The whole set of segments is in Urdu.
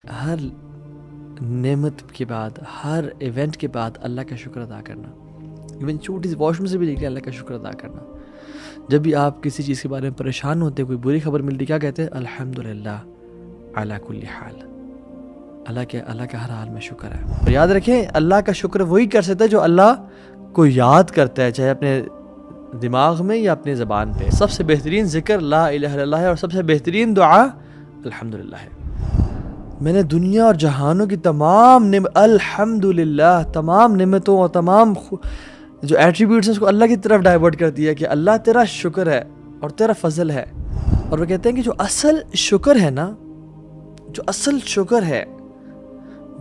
ہر نعمت کے بعد، ہر ایونٹ کے بعد اللہ کا شکر ادا کرنا. ایون چھوٹی سی واش روم سے بھی نکلے اللہ کا شکر ادا کرنا. جب بھی آپ کسی چیز کے بارے میں پریشان ہوتے، کوئی بری خبر ملتی، کیا کہتے ہیں؟ الحمدللہ علی کل حال. اللہ کا ہر حال میں شکر ہے. اور یاد رکھیں اللہ کا شکر وہی کر سکتا ہے جو اللہ کو یاد کرتا ہے، چاہے اپنے دماغ میں یا اپنے زبان پہ. سب سے بہترین ذکر لا الہ الا اللہ ہے، اور سب سے بہترین دعا الحمدللہ ہے. میں نے دنیا اور جہانوں کی تمام الحمدللہ تمام نعمتوں اور تمام جو ایٹریبیوٹس ہیں اس کو اللہ کی طرف ڈائیورٹ کر دیا کہ اللہ تیرا شکر ہے اور تیرا فضل ہے. اور وہ کہتے ہیں کہ جو اصل شکر ہے نا، جو اصل شکر ہے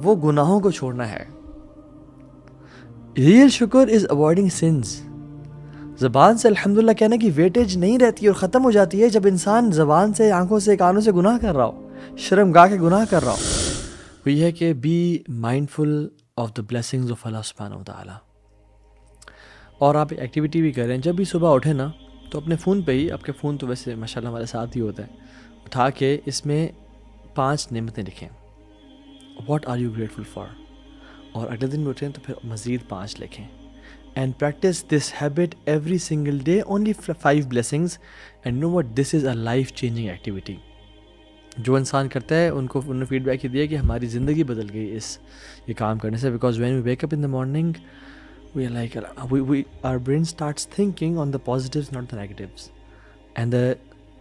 وہ گناہوں کو چھوڑنا ہے. ریئل شکر از اوائڈنگ سنز. زبان سے الحمدللہ کہنے کی ویٹیج نہیں رہتی اور ختم ہو جاتی ہے جب انسان زبان سے، آنکھوں سے، کانوں سے گناہ کر رہا ہو، شرم گاہ کے گناہ کر رہا ہو. وہ یہ ہے کہ be mindful of the blessings of اللہ سبحانہ و تعالیٰ. اور آپ ایکٹیویٹی بھی کریں، جب بھی صبح اٹھیں نا تو اپنے فون پہ ہی، آپ کے فون تو ویسے ماشاءاللہ ہمارے ساتھ ہی ہوتا ہے، اٹھا کے اس میں 5 نعمتیں لکھیں. What are you grateful for. اور اگلے دن بھی اٹھیں تو پھر مزید 5 لکھیں. And practice this habit every single day, only 5 blessings. And know what this is a life changing activity. جو انسان کرتا ہے انہوں نے فیڈ بیک یہ دیا کہ ہماری زندگی بدل گئی یہ کام کرنے سے. Because when we wake up in the morning we are like our brain starts thinking on the positives, not the negatives, and the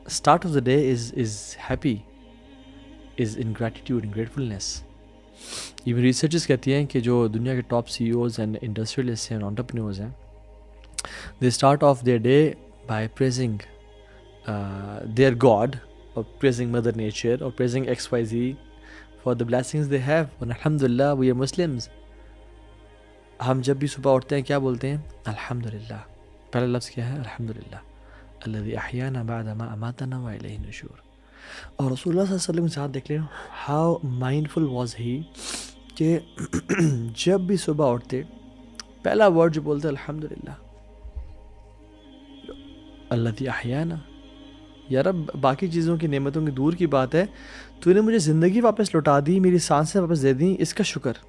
start of the day is happy, is in gratitude and gratefulness. Even researchers کہتی ہیں کہ جو دنیا کے ٹاپ CEOs and industrialists ہیں، entrepreneurs ہیں، they start off their day by praising their God, or praising Mother Nature, or praising XYZ for the blessings they have. And alhamdulillah, we are Muslims. ہم جب بھی صبح اٹھتے ہیں کیا بولتے ہیں؟ الحمدللہ. پہلا لفظ کیا ہے؟ الحمدللہ الذی احیانا بعد ما اماتنا والیہ النشور. اور رسول اللہ صلی اللہ علیہ وسلم کے ساتھ دیکھ لیں ہاؤ مائنڈفل واز ہی، کہ جب بھی صبح اٹھتے پہلا ورڈ جو بولتے الحمدللہ الذی احیانا. یا رب باقی چیزوں کی نعمتوں کی دور کی بات ہے، تو نے مجھے زندگی واپس لوٹا دی، میری سانسیں واپس دے دیں، اس کا شکر.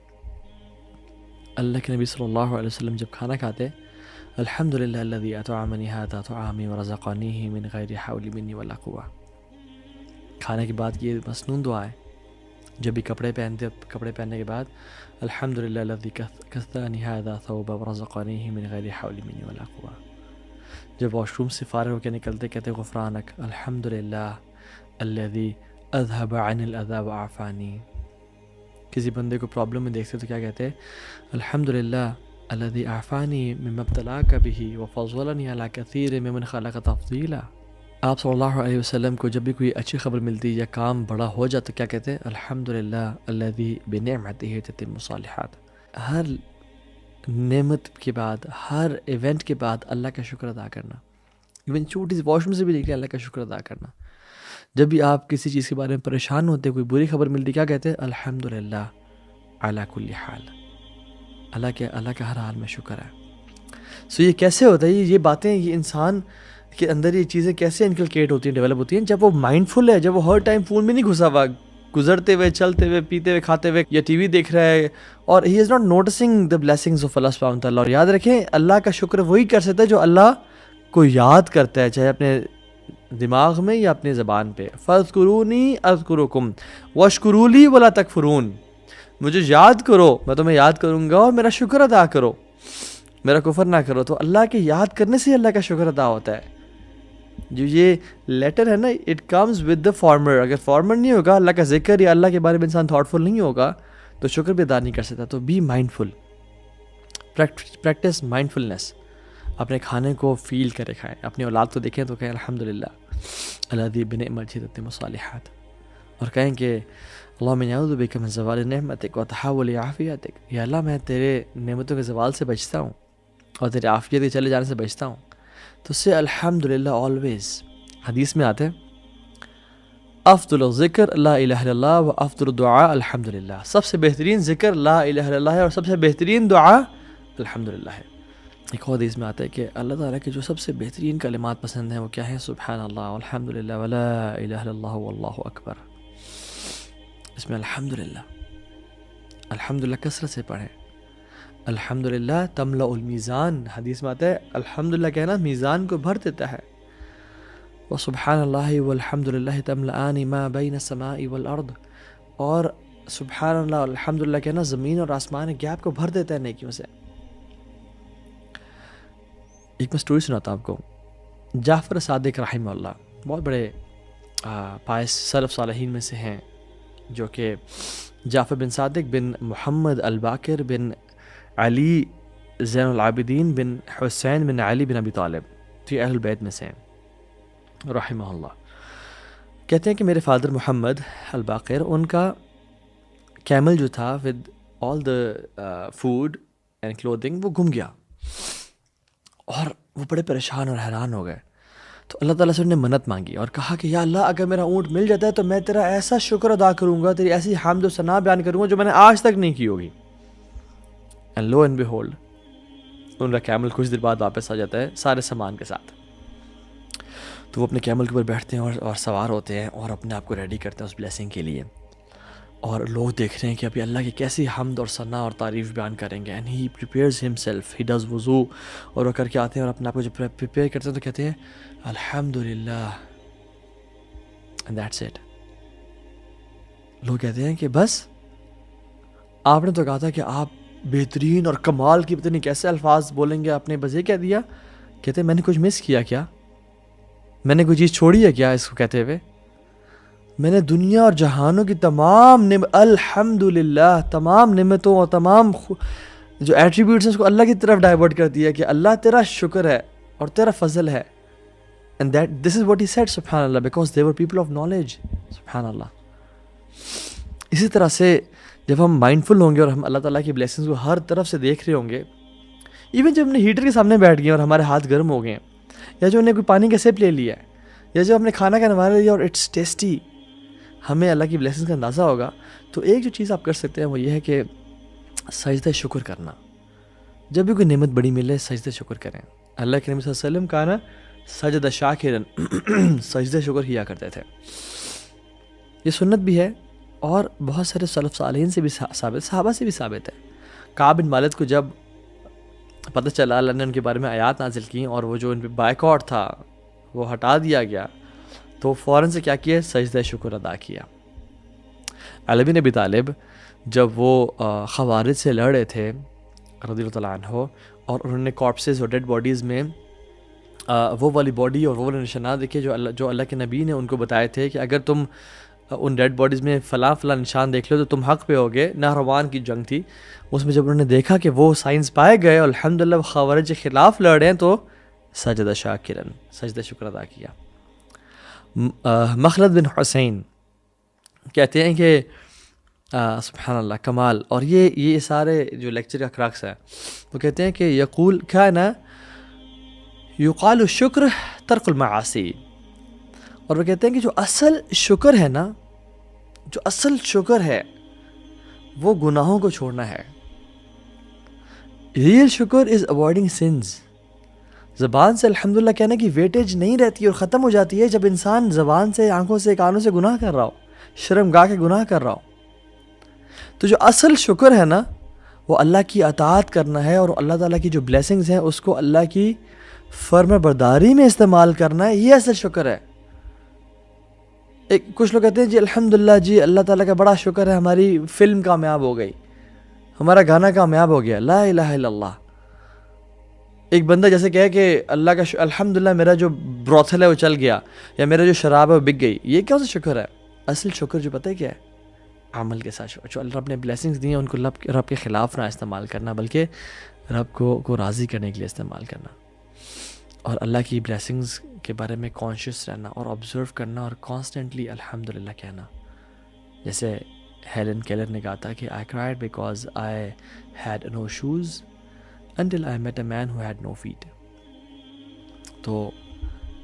اللہ کے نبی صلی اللہ علیہ وسلم جب کھانا کھاتے الحمدللہ الذی اطعمنی ھذا طعامی ورزقنیہ من غیر حول منی ولا قوہ. کھانے کے بعد یہ مسنون دعا ہے. جب بھی کپڑے پہننے کے بعد الحمدللہ الذی کسانی ھذا ثوبا ورزقنیہ من غیر حول منی ولا قوہ. جب واش روم سے فارغ ہو کے نکلتے کہتے غفرانک الحمدللہ الذی اذهب عن الاذى وعافانی. کسی بندے کو پرابلم میں دیکھتے تو کیا کہتے ہیں؟ الحمدللہ الذی عافانی مما ابتلاک بہ وفضلنی علی کثیر ممن خلق تفضیلا. آپ صلی اللہ علیہ وسلم کو جب بھی کوئی اچھی خبر ملتی یا کام بڑا ہو جاتا کیا کہتے ہیں؟ الحمدللہ الذی بنعمتہ تتم الصالحات. ہر نعمت کے بعد، ہر ایونٹ کے بعد اللہ کا شکر ادا کرنا. ایون چھوٹی سی واش روم سے بھی نکلے اللہ کا شکر ادا کرنا. جب بھی آپ کسی چیز کے بارے میں پریشان ہوتے، کوئی بری خبر ملتی، کیا کہتے ہیں؟ الحمدللہ علی کل حال. اللہ کا ہر حال میں شکر ہے. سو یہ کیسے ہوتا ہے؟ یہ باتیں، یہ انسان کے اندر یہ چیزیں کیسے انکلکیٹ ہوتی ہیں، ڈیولپ ہوتی ہیں؟ جب وہ مائنڈفل ہے، جب وہ ہر ٹائم فون میں نہیں گھسا ہوا، گزرتے ہوئے، چلتے ہوئے، پیتے ہوئے، کھاتے ہوئے یا ٹی وی دیکھ رہا ہے، اور he is not noticing the blessings of اللہ سبحانہ وتعالیٰ. اور یاد رکھیں اللہ کا شکر وہی کر سکتا ہے جو اللہ کو یاد کرتا ہے، چاہے اپنے دماغ میں یا اپنے زبان پہ. فاذکرونی اذکرکم واشکروا لی ولا تکفرون. مجھے یاد کرو، میں تمہیں یاد کروں گا، اور میرا شکر ادا کرو، میرا کفر نہ کرو. تو اللہ کے یاد کرنے سے اللہ کا شکر ادا ہوتا ہے. جو یہ لیٹر ہے نا، it comes with the farmer. اگر فارمر نہیں ہوگا، اللہ کا ذکر یا اللہ کے بارے میں انسان تھاٹفل نہیں ہوگا تو شکر بھی ادا نہیں کر سکتا. تو بی مائنڈفل، پریکٹس مائنڈفلنس. اپنے کھانے کو فیل کرے کھائیں، اپنی اولاد کو دیکھیں تو کہیں الحمدللہ الذی بنعمتہ تتم الصالحات. اور کہیں کہ اللہم انی اعوذ بک من زوال نعمتک وتحول عافیتک. یا اللہ میں تیرے نعمتوں کے زوال سے بچتا ہوں اور تیرے عافیت کے چلے جانے سے بچتا ہوں. تو اس سے الحمدللہ آلویز. حدیث میں آتے ہیں افضل الذکر لا الہ الا اللہ و افضل الدعاء الحمدللہ. سب سے بہترین ذکر لا الہ الا اللہ ہے، اور سب سے بہترین دعا الحمدللہ ہے. ایک اور حدیث میں آتا ہے کہ اللہ تعالیٰ کے جو سب سے بہترین کلمات پسند ہیں وہ کیا ہیں؟ سبحان اللہ والحمدللہ ولا الہ الا اللہ واللہ اکبر. اس میں الحمدللہ، الحمدللہ کثرت سے پڑھیں. الحمدللہ تملأ المیزان، حدیث میں آتا ہے الحمدللہ کہنا میزان کو بھر دیتا ہے. وسبحان اللہ والحمدللہ تملأان ما بین السماء والارض، اور سبحان اللہ الحمدللہ کہنا زمین اور آسمان کے گیپ کو بھر دیتا ہے نیکیوں سے. ایک میں سٹوری سناتا ہوں آپ کو. جعفر صادق رحمہ اللہ بہت بڑے پائس سلف صالحین میں سے ہیں، جو کہ جعفر بن صادق بن محمد الباقر بن علی زین العابدین بن حسین بن علی بن ابی طالب، یہ اہل بیت میں سے ہیں رحمہ اللہ. کہتے ہیں کہ میرے فادر محمد الباقر، ان کا کیمل جو تھا with all the food and clothing وہ گم گیا، اور وہ بڑے پریشان اور حیران ہو گئے. تو اللہ تعالیٰ سے انہوں نے منت مانگی اور کہا کہ یا اللہ اگر میرا اونٹ مل جاتا ہے تو میں تیرا ایسا شکر ادا کروں گا، تیری ایسی حمد و ثنا بیان کروں گا جو میں نے آج تک نہیں کی ہوگی. اینڈ لو اینڈ بیہولڈ ان کا کیمل کچھ دیر بعد واپس آ جاتا ہے سارے سامان کے ساتھ. تو وہ اپنے کیمل کے اوپر بیٹھتے ہیں اور سوار ہوتے ہیں اور اپنے آپ کو ریڈی کرتے ہیں اس بلیسنگ کے لیے. اور لوگ دیکھ رہے ہیں کہ ابھی اللہ کی کیسی حمد اور ثنا اور تعریف بیان کریں گے. And he prepares himself, he does وضو، اور وہ کر کے آتے ہیں اور اپنے آپ کو جب پریپیئر کرتے ہیں تو کہتے ہیں الحمدللہ، اینڈ دیٹس اٹ. لوگ کہتے ہیں کہ بس آپ نے تو کہا تھا کہ آپ بہترین اور کمال کی پتہ نہیں کیسے الفاظ بولیں گے، آپ نے بس یہ کہہ دیا. کہتے ہیں میں نے کچھ مس کیا کیا؟ میں نے کوئی چیز چھوڑی ہے کیا اس کو کہتے ہوئے؟ میں نے دنیا اور جہانوں کی تمام الحمدللہ تمام نعمتوں اور تمام جو ایٹریبیوٹس ہیں اس کو اللہ کی طرف ڈائیورٹ کر دیا کہ اللہ تیرا شکر ہے اور تیرا فضل ہے. And that this is what he said سبحان اللہ because they were people of knowledge. سبحان اللہ. اسی طرح سے جب ہم مائنڈفل ہوں گے اور ہم اللہ تعالیٰ کی بلیسنگز کو ہر طرف سے دیکھ رہے ہوں گے، ایون جب ہم نے ہیٹر کے سامنے بیٹھ گئے اور ہمارے ہاتھ گرم ہو گئے ہیں، یا جو ہم نے کوئی پانی کا سپ لے لیا ہے، یا جو ہم نے کھانا کا نوارا لیا اور اٹس ٹیسٹی، ہمیں اللہ کی بلیسنگز کا اندازہ ہوگا. تو ایک جو چیز آپ کر سکتے ہیں وہ یہ ہے کہ سجدہ شکر کرنا. جب بھی کوئی نعمت بڑی ملے سجدہ شکر کریں. اللہ کے نبی صلی اللہ علیہ وسلم کا نا سجدہ شاکرن، سجدہ شکر کیا کرتے تھے. یہ سنت بھی ہے اور بہت سارے سلف صالحین سے بھی ثابت، صحابہ سے بھی ثابت ہے. کعب بن مالک کو جب پتہ چلا اللہ نے ان کے بارے میں آیات نازل کی اور وہ جو ان پہ بائیکاٹ تھا وہ ہٹا دیا گیا، تو فوراً سے کیا کیا؟ سجدہ شکر ادا کیا. علی بن ابی طالب جب وہ خوارج سے لڑ رہے تھے رضی اللہ تعالیٰ عنہ، اور انہوں نے کارپسز اور ڈیڈ باڈیز میں وہ والی باڈی اور وہ والے نشانات دیکھے جو اللہ کے نبی نے ان کو بتائے تھے کہ اگر تم ان ڈیڈ باڈیز میں فلاں نشان دیکھ لو تو تم حق پہ ہوگے. نہروان کی جنگ تھی، اس میں جب انہوں نے دیکھا کہ وہ سائنس پائے گئے اور الحمدللہ وہ خوارج کے خلاف لڑ رہے ہیں تو سجدہ شاکرن، سجدہ شکر ادا کیا. مخلد بن حسین کہتے ہیں کہ سبحان اللہ کمال، اور یہ سارے جو لیکچر کا کراکس ہے وہ کہتے ہیں کہ یقول کان یقال الشکر ترک المعاصی. اور وہ کہتے ہیں کہ جو اصل شکر ہے نا، جو اصل شکر ہے وہ گناہوں کو چھوڑنا ہے. ریئل شکر از اوائڈنگ سنز. زبان سے الحمدللہ کہنے کی ویٹیج نہیں رہتی اور ختم ہو جاتی ہے جب انسان زبان سے، آنکھوں سے، کانوں سے گناہ کر رہا ہو، شرم گاہ کے گناہ کر رہا ہو. تو جو اصل شکر ہے نا وہ اللہ کی اطاعت کرنا ہے اور اللہ تعالیٰ کی جو بلیسنگز ہیں اس کو اللہ کی فرما برداری میں استعمال کرنا ہے. یہ اصل شکر ہے. کچھ لوگ کہتے ہیں جی الحمدللہ، جی اللہ تعالیٰ کا بڑا شکر ہے ہماری فلم کامیاب ہو گئی، ہمارا گانا کامیاب ہو گیا. لا الہ الا اللہ. ایک بندہ جیسے کہے کہ اللہ کا الحمدللہ میرا جو بروتھل ہے وہ چل گیا، یا میرا جو شراب ہے وہ بک گئی. یہ کیا شکر ہے؟ اصل شکر جو پتہ ہے کیا ہے؟ عمل کے ساتھ جو اللہ رب نے بلیسنگز دی ہیں ان کو رب کے خلاف نہ استعمال کرنا، بلکہ رب کو راضی کرنے کے لیے استعمال کرنا، اور اللہ کی بلیسنگز کے بارے میں کانشیس رہنا اور آبزرو کرنا اور کانسٹنٹلی الحمدللہ کہنا. جیسے ہیلن کیلر نے کہا تھا کہ I cried because I had no shoes until I met a man who had no feet. تو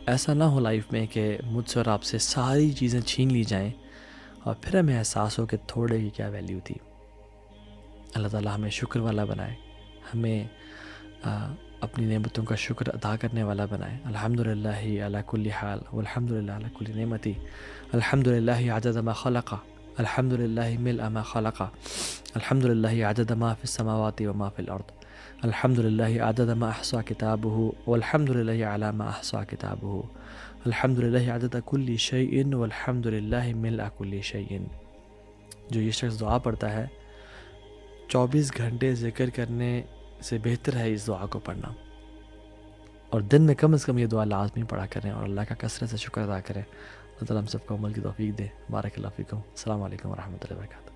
ایسا نہ ہو لائف میں کہ مجھ سے اور آپ سے ساری چیزیں چھین لی جائیں اور پھر ہمیں احساس ہو کہ تھوڑے کی کیا ویلیو تھی. اللہ تعالیٰ ہمیں شکر والا بنائے، ہمیں اپنی نعمتوں کا شکر ادا کرنے والا بنائے. الحمدللہ علی کل حال والحمدللہ علی کل نعمتی، الحمدللہ عدد ما خلق الحمد للہ ملء ما خلق، الحمد للہ عدد ما فی السماوات وما فی الارض، الحمد للہ عدد ما احصا کتابہ والحمد للہ علی ما احصا کتابہ، الحمد للہ عدد کل شیء والحمد للہ ملء کل شیء۔ جو یہ شخص دعا پڑھتا ہے 24 گھنٹے ذکر کرنے سے بہتر ہے اس دعا کو پڑھنا، اور دن میں کم از کم یہ دعا لازمی پڑھا کریں اور اللہ کا کثرت سے شکر ادا کریں۔ اللہ تعالیٰ ہم سب کو عمل کی توفیق دے۔ بارک اللہ فیکم۔ السلام علیکم ورحمۃ اللہ وبرکاتہ۔